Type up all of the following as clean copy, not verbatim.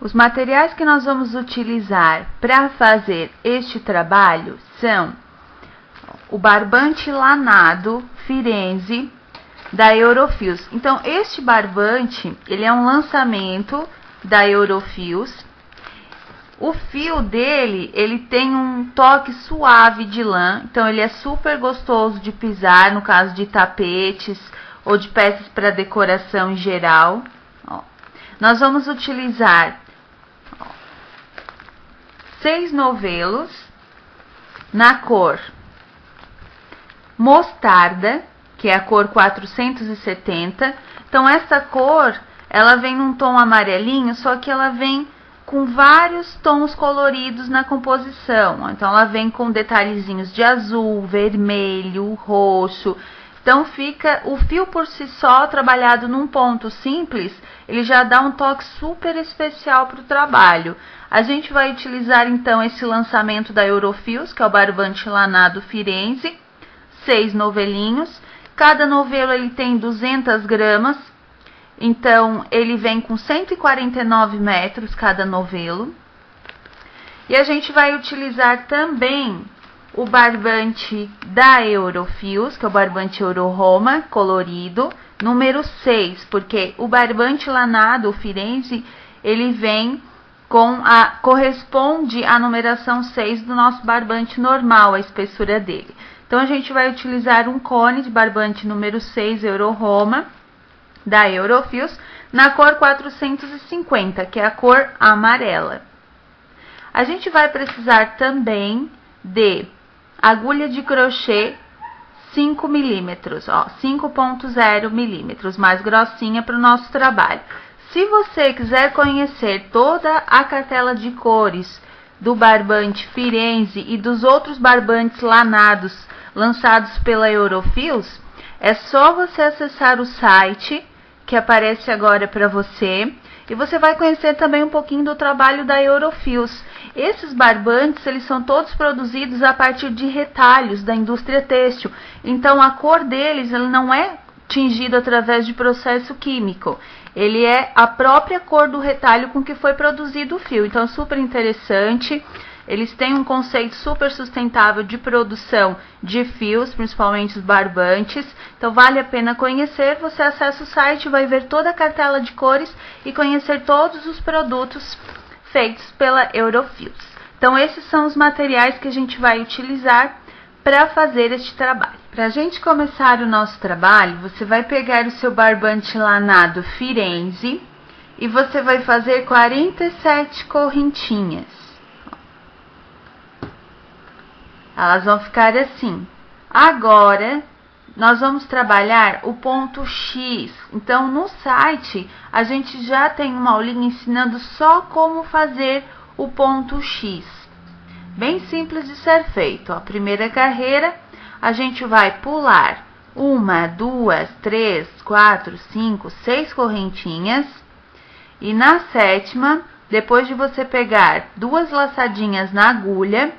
Os materiais que nós vamos utilizar para fazer este trabalho são o barbante lanado Firenze da Eurofius. Então, este barbante, ele é um lançamento da Eurofius. O fio dele, ele tem um toque suave de lã, então ele é super gostoso de pisar, no caso de tapetes ou de peças para decoração em geral. Ó, nós vamos utilizar 6 novelos na cor mostarda, que é a cor 470. Então, essa cor, ela vem num tom amarelinho, só que ela vem com vários tons coloridos na composição. Então, ela vem com detalhezinhos de azul, vermelho, roxo. Então, fica o fio por si só, trabalhado num ponto simples, ele já dá um toque super especial para o trabalho. A gente vai utilizar, então, esse lançamento da Eurofius, que é o barbante lanado Firenze, 6 novelinhos. Cada novelo ele tem 200 gramas, então ele vem com 149 metros cada novelo. E a gente vai utilizar também o barbante da Eurofius, que é o barbante Euro-Roma colorido, número 6, porque o barbante lanado Firenze, ele vem corresponde à numeração 6 do nosso barbante normal, a espessura dele. Então, a gente vai utilizar um cone de barbante número 6 Euro-Roma da Eurofius, na cor 450, que é a cor amarela. A gente vai precisar também de agulha de crochê 5 milímetros, 5.0 milímetros, mais grossinha para o nosso trabalho. Se você quiser conhecer toda a cartela de cores do barbante Firenze e dos outros barbantes lanados lançados pela Eurofius, é só você acessar o site que aparece agora para você, e você vai conhecer também um pouquinho do trabalho da Eurofius. Esses barbantes, eles são todos produzidos a partir de retalhos da indústria têxtil, então a cor deles ele não é tingido através de processo químico, ele é a própria cor do retalho com que foi produzido o fio. Então, super interessante. Eles têm um conceito super sustentável de produção de fios, principalmente os barbantes. Então, vale a pena conhecer. Você acessa o site, vai ver toda a cartela de cores e conhecer todos os produtos feitos pela Eurofius. Então, esses são os materiais que a gente vai utilizar para fazer este trabalho. Para a gente começar o nosso trabalho, você vai pegar o seu barbante lanado Firenze e você vai fazer 47 correntinhas. Elas vão ficar assim. Agora, nós vamos trabalhar o ponto X. Então, no site, a gente já tem uma aulinha ensinando só como fazer o ponto X. Bem simples de ser feito. A primeira carreira, a gente vai pular 1, 2, 3, 4, 5, 6 correntinhas. E na sétima, depois de você pegar 2 laçadinhas na agulha,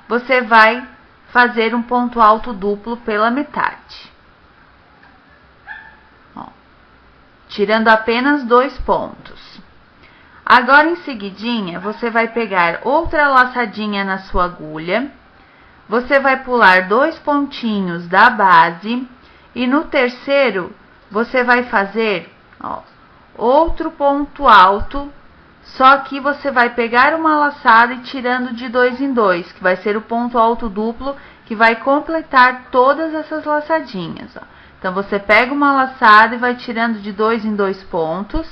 você vai fazer um ponto alto duplo pela metade. Ó, tirando apenas 2 pontos. Agora, em seguidinha, você vai pegar outra laçadinha na sua agulha, você vai pular 2 pontinhos da base, e no terceiro, você vai fazer outro ponto alto, só que você vai pegar uma laçada e tirando de 2 em 2, que vai ser o ponto alto duplo, que vai completar todas essas laçadinhas. Então, você pega uma laçada e vai tirando de 2 em 2 pontos,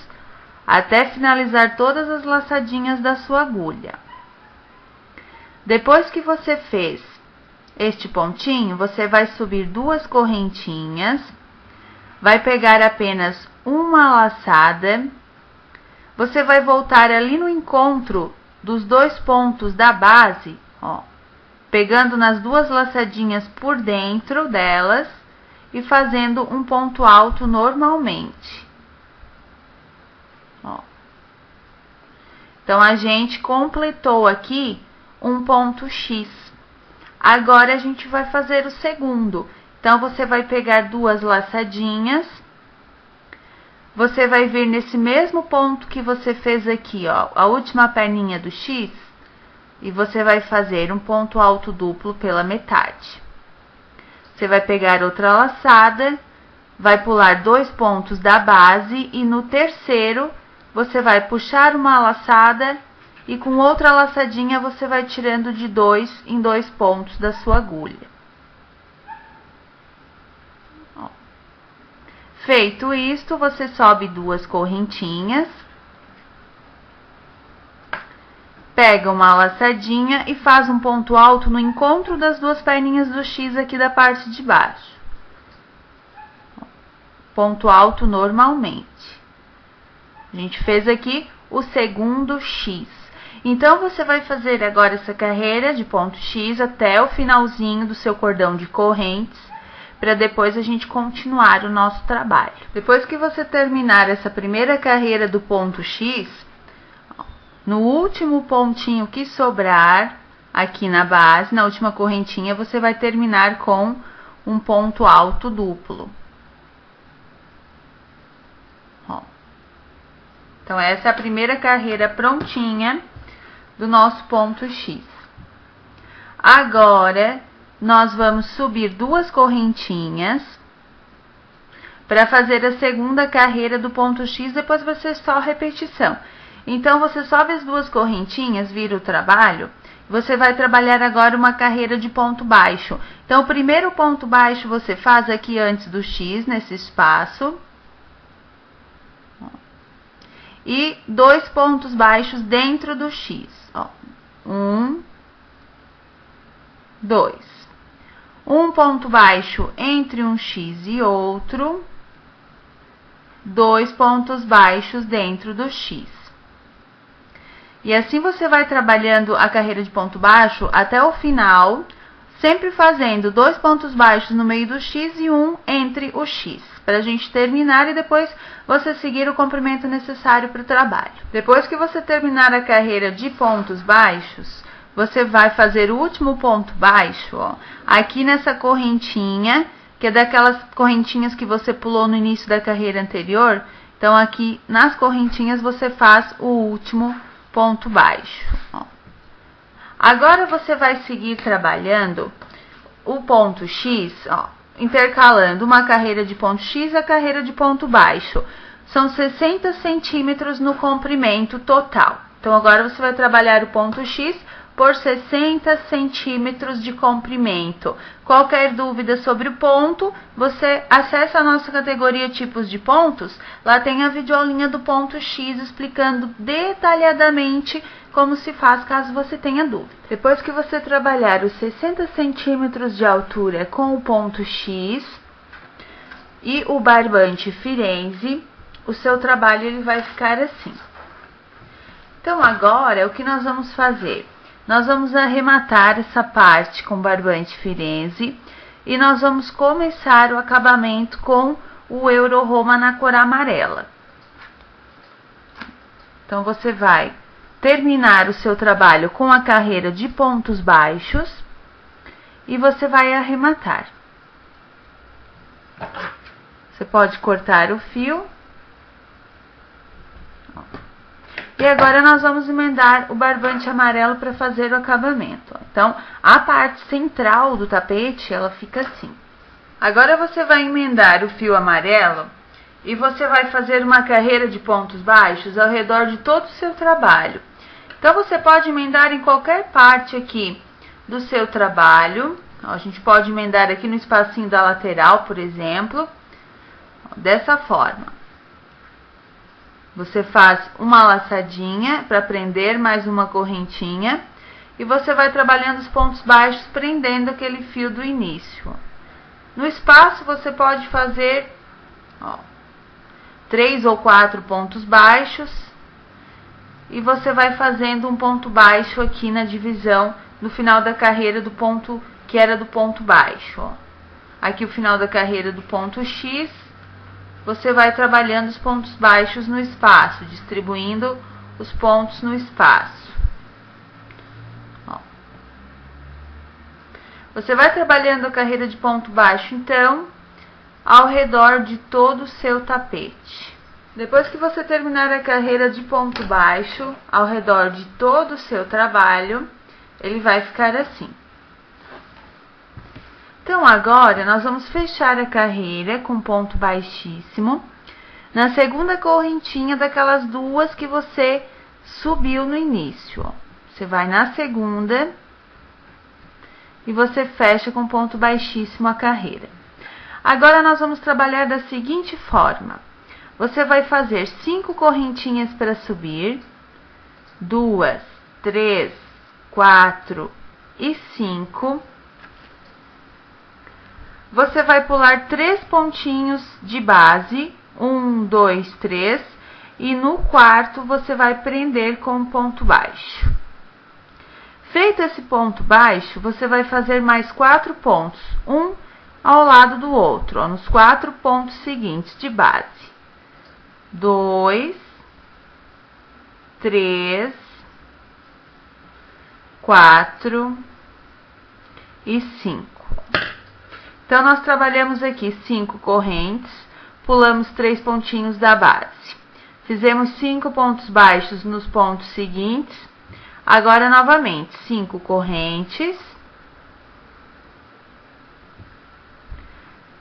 até finalizar todas as laçadinhas da sua agulha. Depois que você fez este pontinho, você vai subir 2 correntinhas, vai pegar apenas uma laçada, você vai voltar ali no encontro dos 2 pontos da base, pegando nas 2 laçadinhas por dentro delas e fazendo um ponto alto normalmente. Então, a gente completou aqui um ponto X. Agora, a gente vai fazer o segundo. Então, você vai pegar 2 laçadinhas, você vai vir nesse mesmo ponto que você fez aqui, ó, a última perninha do X, e você vai fazer um ponto alto duplo pela metade. Você vai pegar outra laçada, vai pular 2 pontos da base e no terceiro você vai puxar uma laçada e com outra laçadinha você vai tirando de 2 em 2 pontos da sua agulha. Ó. Feito isto, você sobe 2 correntinhas, pega uma laçadinha e faz um ponto alto no encontro das 2 perninhas do X aqui da parte de baixo. Ponto alto normalmente. A gente fez aqui o segundo X. Então, você vai fazer agora essa carreira de ponto X até o finalzinho do seu cordão de correntes, para depois a gente continuar o nosso trabalho. Depois que você terminar essa primeira carreira do ponto X, no último pontinho que sobrar aqui na base, na última correntinha, você vai terminar com um ponto alto duplo. Ó. Então, essa é a primeira carreira prontinha do nosso ponto X. Agora, nós vamos subir 2 correntinhas para fazer a segunda carreira do ponto X, depois vai ser só repetição. Então, você sobe as 2 correntinhas, vira o trabalho, você vai trabalhar agora uma carreira de ponto baixo. Então, o primeiro ponto baixo você faz aqui antes do X, nesse espaço. E 2 pontos baixos dentro do X. Ó. 1, 2. Um ponto baixo entre um X e outro. 2 pontos baixos dentro do X. E assim você vai trabalhando a carreira de ponto baixo até o final, sempre fazendo 2 pontos baixos no meio do X e 1 entre o X, para a gente terminar e depois você seguir o comprimento necessário para o trabalho. Depois que você terminar a carreira de pontos baixos, você vai fazer o último ponto baixo, ó, aqui nessa correntinha, que é daquelas correntinhas que você pulou no início da carreira anterior. Então, aqui nas correntinhas você faz o último ponto baixo. Ó. Agora, você vai seguir trabalhando o ponto X, ó, intercalando uma carreira de ponto X e a carreira de ponto baixo. São 60 centímetros no comprimento total. Então, agora você vai trabalhar o ponto X por 60 centímetros de comprimento. Qualquer dúvida sobre o ponto, você acessa a nossa categoria tipos de pontos. Lá tem a videoaulinha do ponto X explicando detalhadamente como se faz caso você tenha dúvida. Depois que você trabalhar os 60 centímetros de altura com o ponto X e o barbante Firenze, o seu trabalho ele vai ficar assim. Então, agora, o que nós vamos fazer? Nós vamos arrematar essa parte com barbante Firenze e nós vamos começar o acabamento com o Euro Roma na cor amarela. Então, você vai terminar o seu trabalho com a carreira de pontos baixos e você vai arrematar. Você pode cortar o fio. E agora nós vamos emendar o barbante amarelo para fazer o acabamento. Então, a parte central do tapete, ela fica assim. Agora você vai emendar o fio amarelo e você vai fazer uma carreira de pontos baixos ao redor de todo o seu trabalho. Então, você pode emendar em qualquer parte aqui do seu trabalho. A gente pode emendar aqui no espacinho da lateral, por exemplo, dessa forma. Você faz uma laçadinha para prender mais uma correntinha e você vai trabalhando os pontos baixos, prendendo aquele fio do início. No espaço, você pode fazer 3 ou 4 pontos baixos e você vai fazendo um ponto baixo aqui na divisão no final da carreira do ponto que era do ponto baixo. Ó. Aqui o final da carreira do ponto X. Você vai trabalhando os pontos baixos no espaço, distribuindo os pontos no espaço. Ó. Você vai trabalhando a carreira de ponto baixo, então, ao redor de todo o seu tapete. Depois que você terminar a carreira de ponto baixo, ao redor de todo o seu trabalho, ele vai ficar assim. Então, agora, nós vamos fechar a carreira com ponto baixíssimo na segunda correntinha daquelas duas que você subiu no início. Ó. Você vai na segunda e você fecha com ponto baixíssimo a carreira. Agora, nós vamos trabalhar da seguinte forma. Você vai fazer 5 correntinhas para subir, 2, 3, 4 e 5. Você vai pular 3 pontinhos de base, 1, 2, 3, e no quarto você vai prender com ponto baixo. Feito esse ponto baixo, você vai fazer mais 4 pontos, um ao lado do outro, ó, nos 4 pontos seguintes de base. 2, 3, 4 e 5. Então, nós trabalhamos aqui 5 correntes, pulamos 3 pontinhos da base. Fizemos 5 pontos baixos nos pontos seguintes. Agora, novamente, 5 correntes.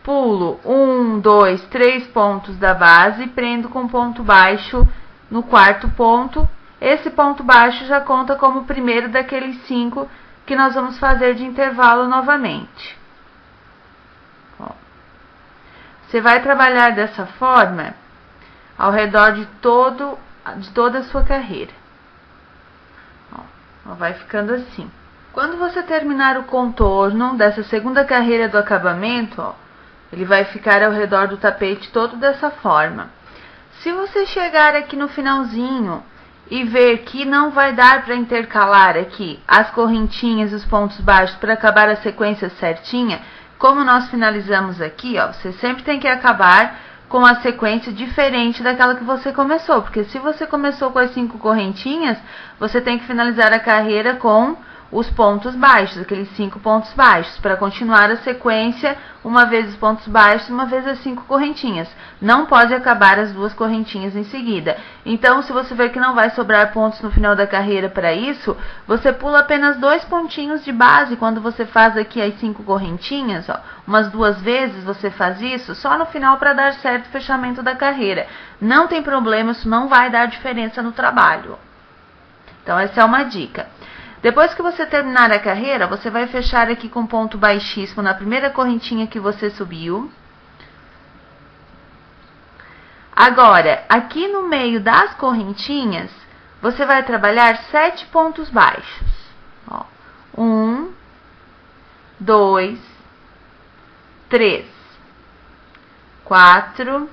Pulo 1, 2, 3 pontos da base e prendo com ponto baixo no quarto ponto. Esse ponto baixo já conta como o primeiro daqueles 5 que nós vamos fazer de intervalo novamente. Ó. Você vai trabalhar dessa forma ao redor de toda a sua carreira. Ó, vai ficando assim. Quando você terminar o contorno dessa segunda carreira do acabamento, ó, ele vai ficar ao redor do tapete todo dessa forma. Se você chegar aqui no finalzinho e ver que não vai dar para intercalar aqui as correntinhas e os pontos baixos para acabar a sequência certinha, como nós finalizamos aqui, ó, você sempre tem que acabar com a sequência diferente daquela que você começou. Porque se você começou com as 5 correntinhas, você tem que finalizar a carreira com os pontos baixos, aqueles 5 pontos baixos, para continuar a sequência, uma vez os pontos baixos, uma vez as 5 correntinhas. Não pode acabar as 2 correntinhas em seguida. Então, se você ver que não vai sobrar pontos no final da carreira para isso, você pula apenas 2 pontinhos de base quando você faz aqui as 5 correntinhas, ó, umas 2 vezes você faz isso, só no final para dar certo o fechamento da carreira. Não tem problema, isso não vai dar diferença no trabalho. Então, essa é uma dica. Depois que você terminar a carreira, você vai fechar aqui com ponto baixíssimo na primeira correntinha que você subiu. Agora, aqui no meio das correntinhas, você vai trabalhar 7 pontos baixos. Ó, 1, 2, 3, 4,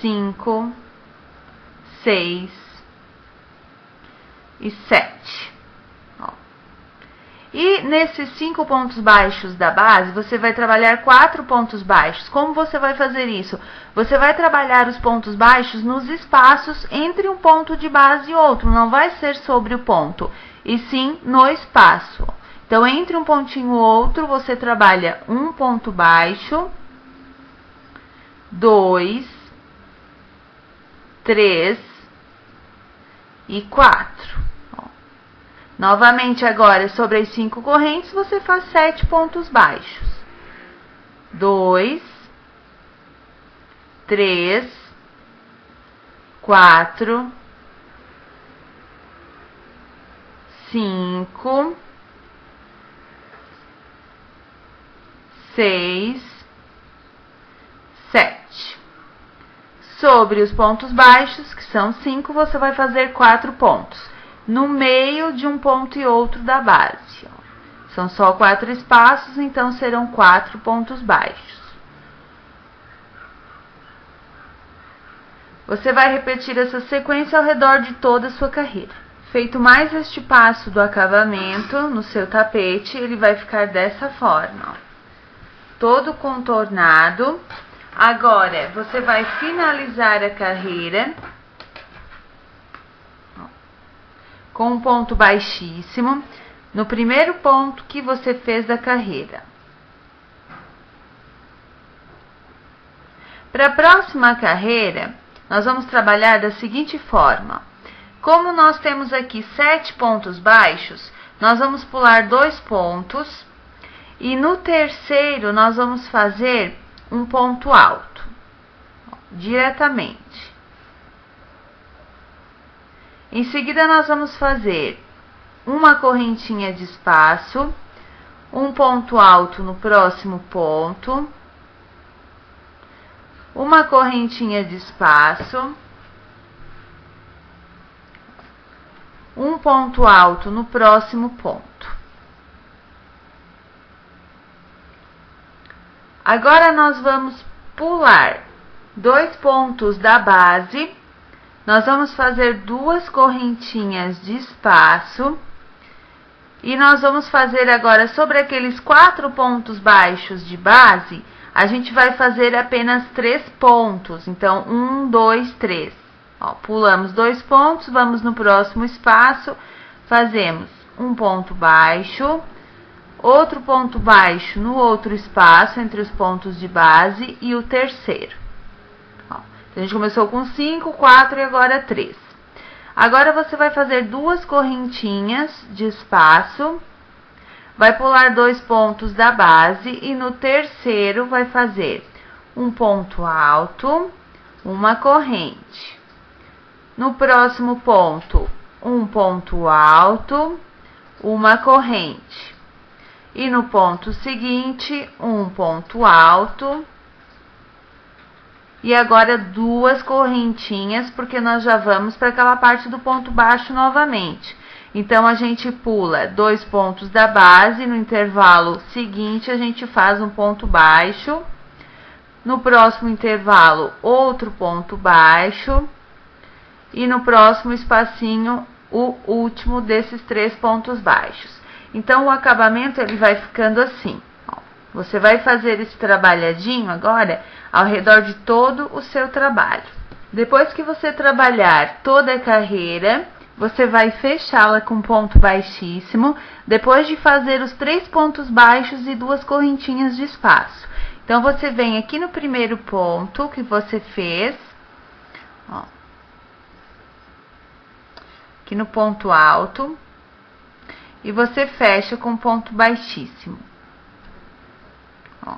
5, 6 e 7. E nesses 5 pontos baixos da base, você vai trabalhar 4 pontos baixos. Como você vai fazer isso? Você vai trabalhar os pontos baixos nos espaços entre um ponto de base e outro. Não vai ser sobre o ponto, e sim no espaço. Então, entre um pontinho e outro, você trabalha um ponto baixo, 2, 3 e 4. Novamente, agora, sobre as 5 correntes, você faz 7 pontos baixos. 2, 3, 4, 5, 6, 7. Sobre os pontos baixos, que são 5, você vai fazer 4 pontos. No meio de um ponto e outro da base. Ó. São só 4 espaços, então serão 4 pontos baixos. Você vai repetir essa sequência ao redor de toda a sua carreira. Feito mais este passo do acabamento no seu tapete, ele vai ficar dessa forma. Ó. Todo contornado. Agora, você vai finalizar a carreira com um ponto baixíssimo no primeiro ponto que você fez da carreira. Para a próxima carreira, nós vamos trabalhar da seguinte forma. Como nós temos aqui 7 pontos baixos, nós vamos pular 2 pontos e no terceiro nós vamos fazer um ponto alto, diretamente. Em seguida, nós vamos fazer uma correntinha de espaço, um ponto alto no próximo ponto, uma correntinha de espaço, um ponto alto no próximo ponto. Agora, nós vamos pular 2 pontos da base, nós vamos fazer 2 correntinhas de espaço, e nós vamos fazer agora sobre aqueles 4 pontos baixos de base, a gente vai fazer apenas 3 pontos, então 1, 2, 3. Ó, pulamos 2 pontos, vamos no próximo espaço, fazemos um ponto baixo, outro ponto baixo no outro espaço, entre os pontos de base, e o terceiro. Ó, a gente começou com 5, 4 e agora 3. Agora, você vai fazer 2 correntinhas de espaço, vai pular 2 pontos da base e no terceiro vai fazer um ponto alto, uma corrente. No próximo ponto, um ponto alto, uma corrente. E no ponto seguinte, um ponto alto. E agora 2 correntinhas, porque nós já vamos para aquela parte do ponto baixo novamente. Então, a gente pula 2 pontos da base, no intervalo seguinte a gente faz um ponto baixo. No próximo intervalo, outro ponto baixo. E no próximo espacinho, o último desses 3 pontos baixos. Então, o acabamento ele vai ficando assim. Ó. Você vai fazer esse trabalhadinho agora ao redor de todo o seu trabalho. Depois que você trabalhar toda a carreira, você vai fechá-la com ponto baixíssimo, depois de fazer os 3 pontos baixos e 2 correntinhas de espaço. Então, você vem aqui no primeiro ponto que você fez, ó, aqui no ponto alto, e você fecha com ponto baixíssimo. Ó.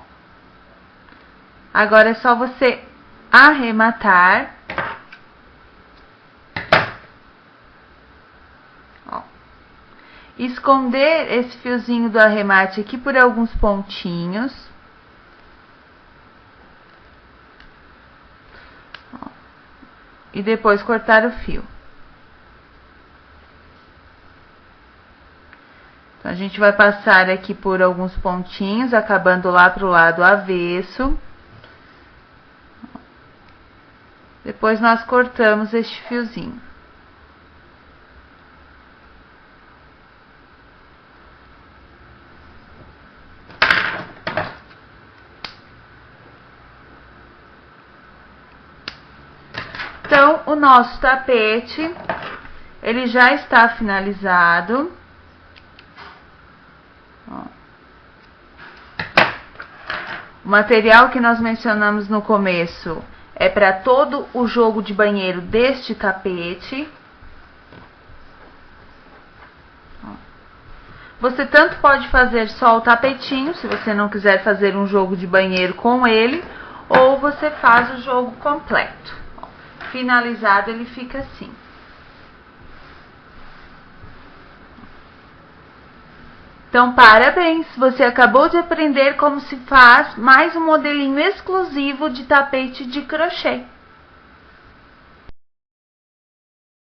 Agora é só você arrematar. Ó. Esconder esse fiozinho do arremate aqui por alguns pontinhos. Ó. E depois cortar o fio. Então, a gente vai passar aqui por alguns pontinhos, acabando lá pro lado avesso. Depois, nós cortamos este fiozinho. Então, o nosso tapete, ele já está finalizado. O material que nós mencionamos no começo é para todo o jogo de banheiro deste tapete. Você tanto pode fazer só o tapetinho, se você não quiser fazer um jogo de banheiro com ele, ou você faz o jogo completo. Finalizado, ele fica assim. Então, parabéns! Você acabou de aprender como se faz mais um modelinho exclusivo de tapete de crochê.